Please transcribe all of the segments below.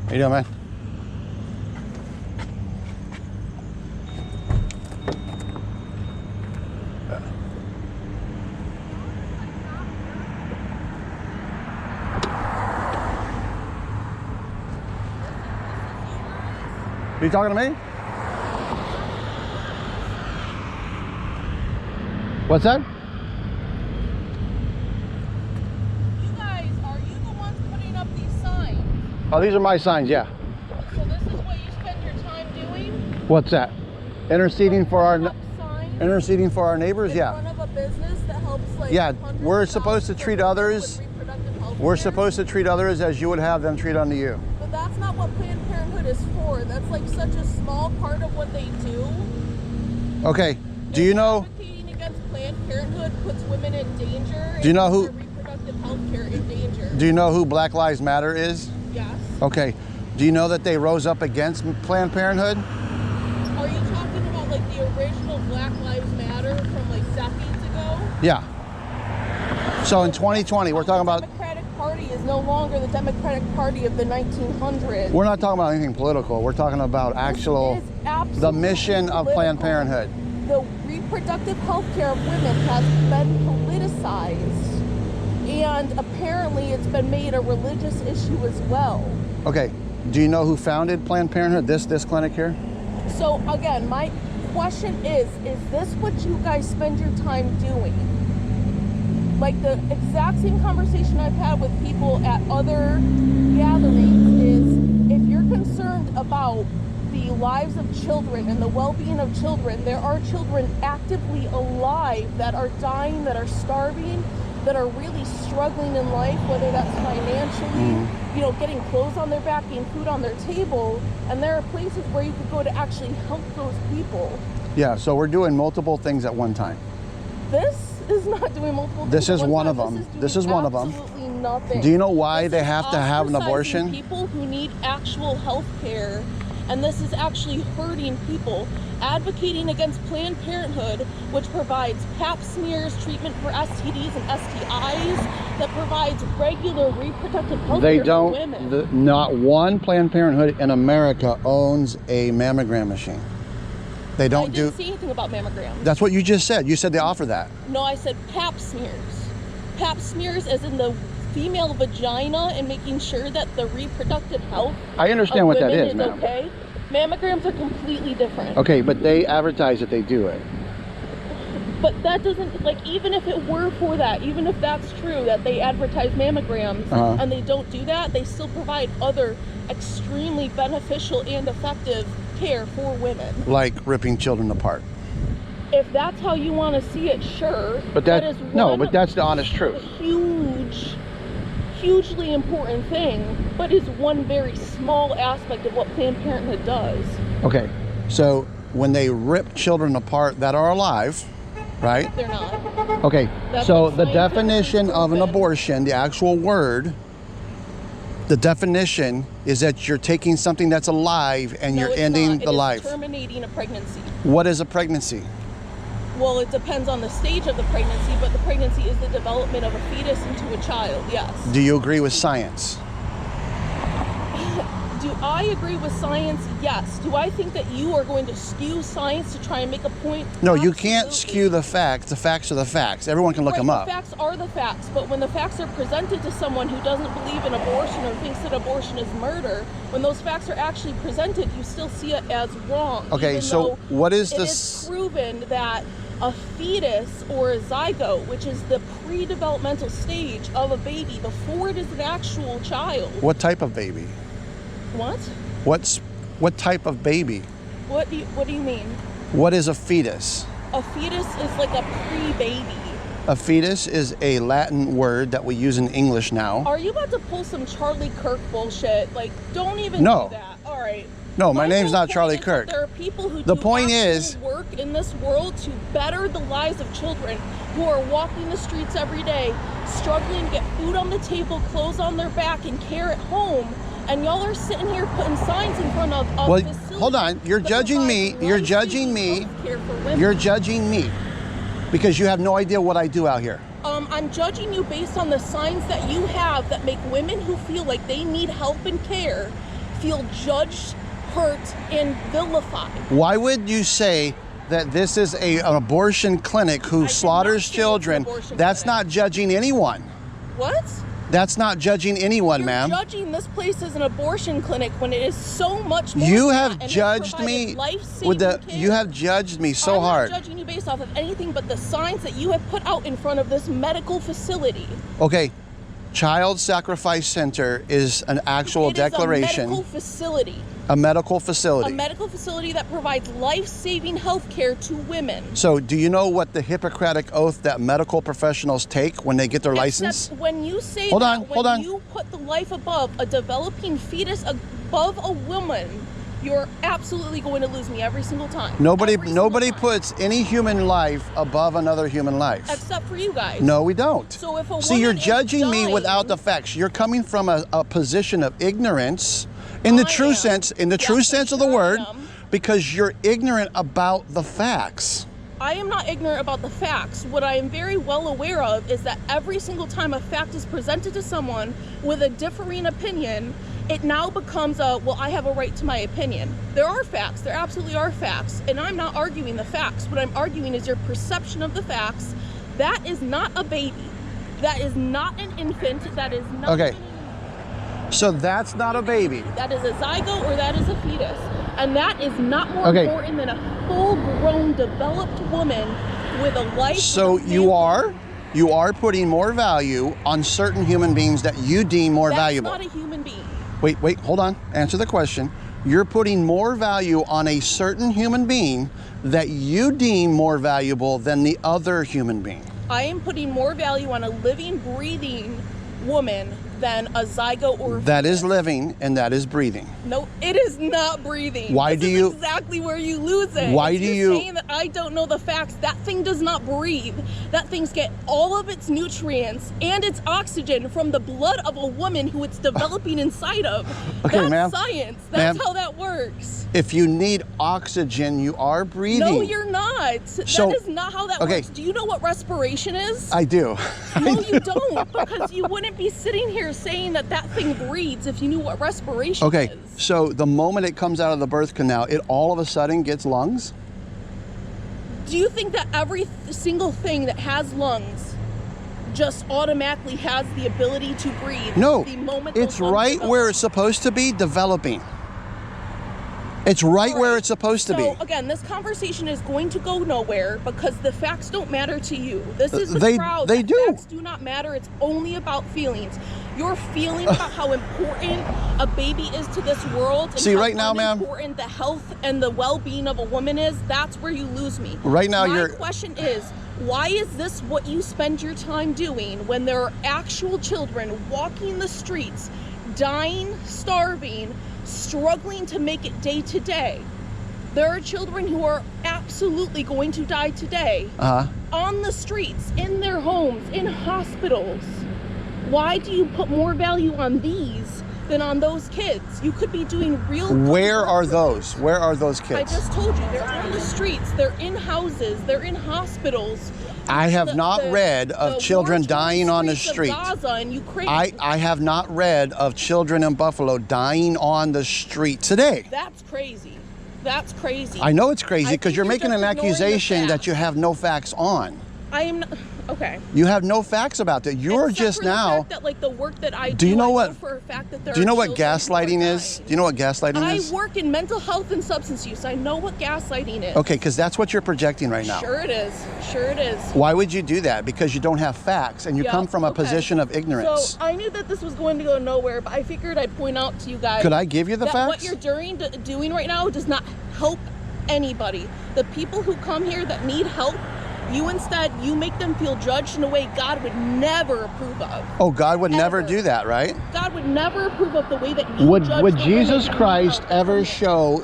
How you doing, man? Are you talking to me? What's that? You guys, are you the ones putting up these signs? Oh, these are my signs, yeah. So this is what you spend your time doing? What's that? Interceding for our Signs interceding for our neighbors, in yeah. front of a business that helps like Yeah, hundreds we're of supposed to thousands of treat people others. with reproductive health We're care. supposed to treat others as you would have them treat unto you. But that's not what Planned Parenthood is for. That's like such a small part of what they do. Okay, do you know? Advocating against Planned Parenthood puts women in danger. Do you know who- and puts their reproductive health care in danger? Do you know who Black Lives Matter is? Yes. Okay, do you know that they rose up against Planned Parenthood? Are you talking about like the original Black Lives Matter from like decades ago? Yeah. So in 2020, we're talking about. The Democratic Party is no longer the Democratic Party of the 1900s. We're not talking about anything political. We're talking about actual. It is absolutely The mission of Planned political. Parenthood. The reproductive health care of women has been politicized, and apparently it's been made a religious issue as well. Okay, do you know who founded Planned Parenthood? This clinic here? So again, my question is this what you guys spend your time doing? Like the exact same conversation I've had with people at other gatherings is if you're concerned about the lives of children and the well-being of children, there are children actively alive that are dying, that are starving, that are really struggling in life, whether that's financially, you know, getting clothes on their back, getting food on their table, and there are places where you could go to actually help those people. Yeah, so we're doing multiple things at one time. This is not doing multiple things. This at is one one time. of them. doing This is one of them. Absolutely nothing. Do you know why This they is have to have an ostracizing abortion? People who need actual health care, and this is actually hurting people. Advocating against Planned Parenthood, which provides pap smears, treatment for STDs and STIs, that provides regular reproductive health They care for women. don't, not one Planned Parenthood in America owns a mammogram machine. They I don't didn't do, say anything about mammograms. that's what you just said. You said they offer that. No, I said pap smears. Pap smears as in the female vagina and making sure that the reproductive health I understand of what that women is, ma'am. okay. Mammograms are completely different. Okay, but they advertise that they do it. But that doesn't, like, even if it were for that, even if that's true, that they advertise mammograms and they don't do that, they still provide other extremely beneficial and effective care for women. Like ripping children apart. If that's how you want to see it, sure. But that, is no, one but that's the honest truth. hugely important thing, but is one very small aspect of what Planned Parenthood does. Okay, so when they rip children apart that are alive, right? They're not. Okay, That's so what the scientifically definition of an proven. abortion, the actual word, the definition is that you're taking something that's alive and No, you're it's ending not. the It is life. terminating a pregnancy. What is a pregnancy? Well, it depends on the stage of the pregnancy, but the pregnancy is the development of a fetus into a child, yes. Do you agree with science? Do I agree with science? Yes. Do I think that you are going to skew science to try and make a point? No, you can't Absolutely. skew the facts. The facts are the facts. Everyone can look Right, them up. The facts are the facts, but when the facts are presented to someone who doesn't believe in abortion or thinks that abortion is murder, when those facts are actually presented, you still see it as wrong. Okay, even so though what is it this? is proven that a fetus or a zygote, which is the pre-developmental stage of a baby before it is an actual child. What type of baby? What? What type of baby? What do you mean? What is a fetus? A fetus is like a pre-baby. A fetus is a Latin word that we use in English now. Are you about to pull some Charlie Kirk bullshit? Like, don't even No. do that. All right. No, my name's whole not Charlie point is that Kirk. There are people who The do point actual is- work in this world to better the lives of children who are walking the streets every day, struggling to get food on the table, clothes on their back, and care at home. And y'all are sitting here putting signs in front of Well, facilities hold on. You're that judging me. provide You're judging life-saving me. healthcare for women. You're judging me because you have no idea what I do out here. I'm judging you based on the signs that you have that make women who feel like they need help and care feel judged, hurt, and vilified. Why would you say that this is an abortion clinic who did slaughters not say it's an children? abortion That's clinic. not judging anyone. What? That's not judging anyone, You're ma'am. judging this place as an abortion clinic when it is so much more. You than have that, and it judged provided me life-saving with the. care. You have judged me so I'm hard. not judging you based off of anything but the signs that you have put out in front of this medical facility. Okay, Child Sacrifice Center is an actual It declaration. is a medical facility. A medical facility. A medical facility that provides life-saving health care to women. So, do you know what the Hippocratic oath that medical professionals take when they get their license? Except when you say Hold that, on, when hold on. you put the life above a developing fetus above a woman, you're absolutely going to lose me every single time. Nobody Every single time. puts any human life above another human life. Except for you guys. No, we don't. So if a See, you're woman is judging me dying- without the facts. You're coming from a position of ignorance in the I true am. sense, in the Yes, true I'm sense of the sure I word, am. because you're ignorant about the facts. I am not ignorant about the facts. What I am very well aware of is that every single time a fact is presented to someone with a differing opinion, it now becomes a, well, I have a right to my opinion. There are facts. There absolutely are facts. And I'm not arguing the facts. What I'm arguing is your perception of the facts. That is not a baby. That is not an infant. That is not Okay. So that's not a baby. That is a zygote or that is a fetus. And that is not more Okay. important than a full-grown, developed woman with a life. So with a you family. are putting more value on certain human beings that you deem more That's valuable. not a human being. Wait, hold on. Answer the question. You're putting more value on a certain human being that you deem more valuable than the other human being. I am putting more value on a living, breathing woman than a zygote or a That is fetus. living and that is breathing. No, it is not breathing. Why This do is you- exactly where you lose it. Why If do you're you- saying that I don't know the facts? That thing does not breathe. That thing's get all of its nutrients and its oxygen from the blood of a woman who it's developing inside of. Okay, That's ma'am. science. That's Ma'am. how that works. If you need oxygen, you are breathing. No, you're not. So- that is not how that okay. works. Do you know what respiration is? I do. No, you don't, because you wouldn't be sitting here saying that that thing breathes if you knew what respiration Okay, is. so the moment it comes out of the birth canal, it all of a sudden gets lungs? Do you think that every single thing that has lungs just automatically has the ability to breathe? No, The moment those it's lungs right develop? where it's supposed to be, developing. It's right where Right. it's supposed to be. So again, this conversation is going to go nowhere because the facts don't matter to you. This is the They- crowd. they that do. Facts do not matter. It's only about feelings. Your feeling about how important a baby is to this world. And See, how right now, ma'am- important the health and the well-being of a woman is. That's where you lose me. Right now, My you're- question is, why is this what you spend your time doing when there are actual children walking the streets, dying, starving, struggling to make it day to day? There are children who are absolutely going to die today Uh-huh. on the streets, in their homes, in hospitals. Why do you put more value on these than on those kids? You could be doing real good Where work are for those? Where are those I kids? just told you, they're on the streets, they're in houses, they're in hospitals. I have The- not the- read of the children war-torn dying on the streets of street. Gaza and Ukraine. I have not read of children in Buffalo dying on the street today. That's crazy. That's crazy. I know it's crazy I because think you're you're making just an ignoring the accusation that facts. you have no facts on. I am not, okay. You have no facts about that. You're Except just for the now. fact that, like, the work that I Do you know I what- for a fact that there Do you know are what children who are gaslighting is? dying. Do you know what gaslighting I is? work in mental health and substance use. I know what gaslighting is. Okay, because that's what you're projecting right now. Sure it is. Sure it is. Why would you do that? Because you don't have facts and you Yeah, come from a okay. position of ignorance. So I knew that this was going to go nowhere, but I figured I'd point out to you guys. Could I give you the that facts? what you're doing right now does not help anybody. The people who come here that need help, you make them feel judged in a way God would never approve of. Oh, God would never Ever. do that, right? God would never approve of the way that you Would judge would the Jesus women. Christ ever show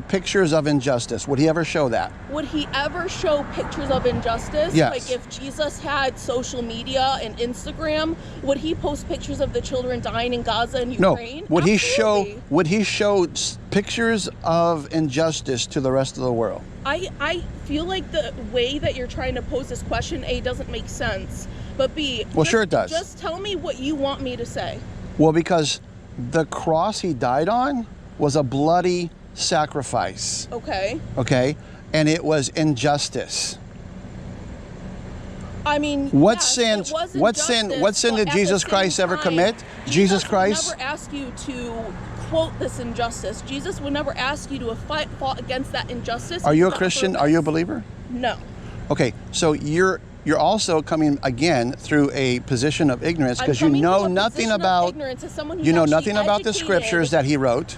pictures of injustice? Would he ever show that? Would he ever show pictures of injustice? Yes. Like if Jesus had social media and Instagram, would he post pictures of the children dying in Gaza and No. Ukraine? Would he Absolutely. show pictures of injustice to the rest of the world? I feel like the way that you're trying to pose this question, A, doesn't make sense. But B, Well, sure it does. Just tell me what you want me to say. Well, because The cross he died on was a bloody sacrifice, Okay. okay? And it was injustice. I mean, What yes, sin? it was What sin? injustice, What sin but did at the Jesus same Christ ever time, commit? Jesus Christ. would never ask you to quote this injustice. Jesus would never ask you to fight against that injustice. Are you a on Christian? purpose. Are you a believer? No. Okay, so you're also coming again through a position of ignorance I'm because you coming know from a nothing position of about ignorance as someone who's you know actually nothing about the educated. scriptures that he wrote.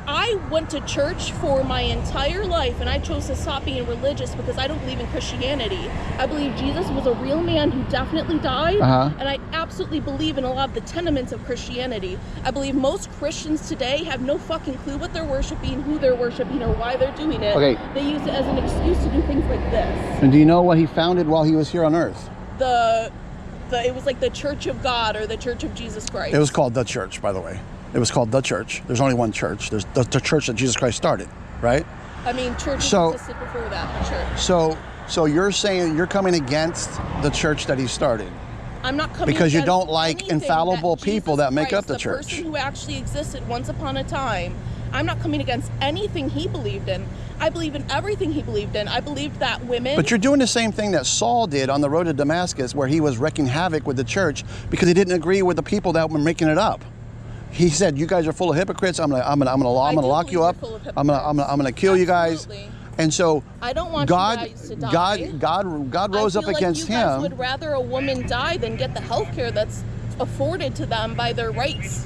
I went to church for my entire life, and I chose to stop being religious because I don't believe in Christianity. I believe Jesus was a real man who definitely died, and I absolutely believe in a lot of the tenements of Christianity. I believe most Christians today have no fucking clue what they're worshiping, who they're worshiping, or why they're doing it. Okay. They use it as an excuse to do things like this. And do you know what he founded while he was here on earth? It was like the Church of God or the Church of Jesus Christ. It was called the church, by the way. It was called the church. There's only one church. There's the church that Jesus Christ started, right? I mean, churches So- existed before that, but sure. So you're saying you're coming against the church that he started. I'm not coming Because you against don't like anything infallible that people Jesus that make Christ, up the church. person who actually existed once upon a time. I'm not coming against anything he believed in. I believe in everything he believed in. I believed that women. But you're doing the same thing that Saul did on the road to Damascus, where he was wreaking havoc with the church because he didn't agree with the people that were making it up. He said, "You guys are full of hypocrites. I'm gonna lock you up. I'm gonna kill you guys." Absolutely. And so I don't want God, you guys to die. God rose I up feel against like you guys him. would rather a woman die than get the health care that's afforded to them by their rights.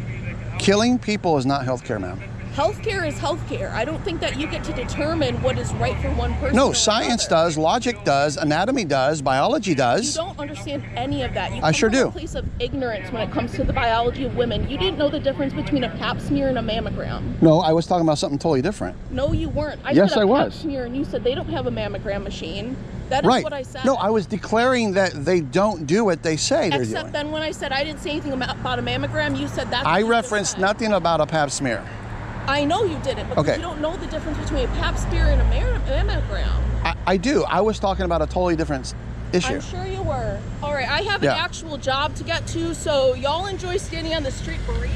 Killing people is not healthcare, ma'am. Healthcare is healthcare. I don't think that you get to determine what is right for one person. No, or science another. does, logic does, anatomy does, biology You does. don't understand any of that. You I come sure from do. a place of ignorance when it comes to the biology of women. You didn't know the difference between a pap smear and a mammogram. No, I was talking about something totally different. No, you weren't. Yes, said I a was. Pap smear, and you said they don't have a mammogram machine. That is Right. what I said. No, I was declaring that they don't do what they say they're Except doing. then when I said I didn't say anything about a mammogram, you said that's. I what you just referenced said. nothing about a pap smear. I know you didn't, because Okay. you don't know the difference between a pap smear and a mammogram. I do. I was talking about a totally different issue. I'm sure you were. All right, I have Yeah. an actual job to get to, so y'all enjoy standing on the street berating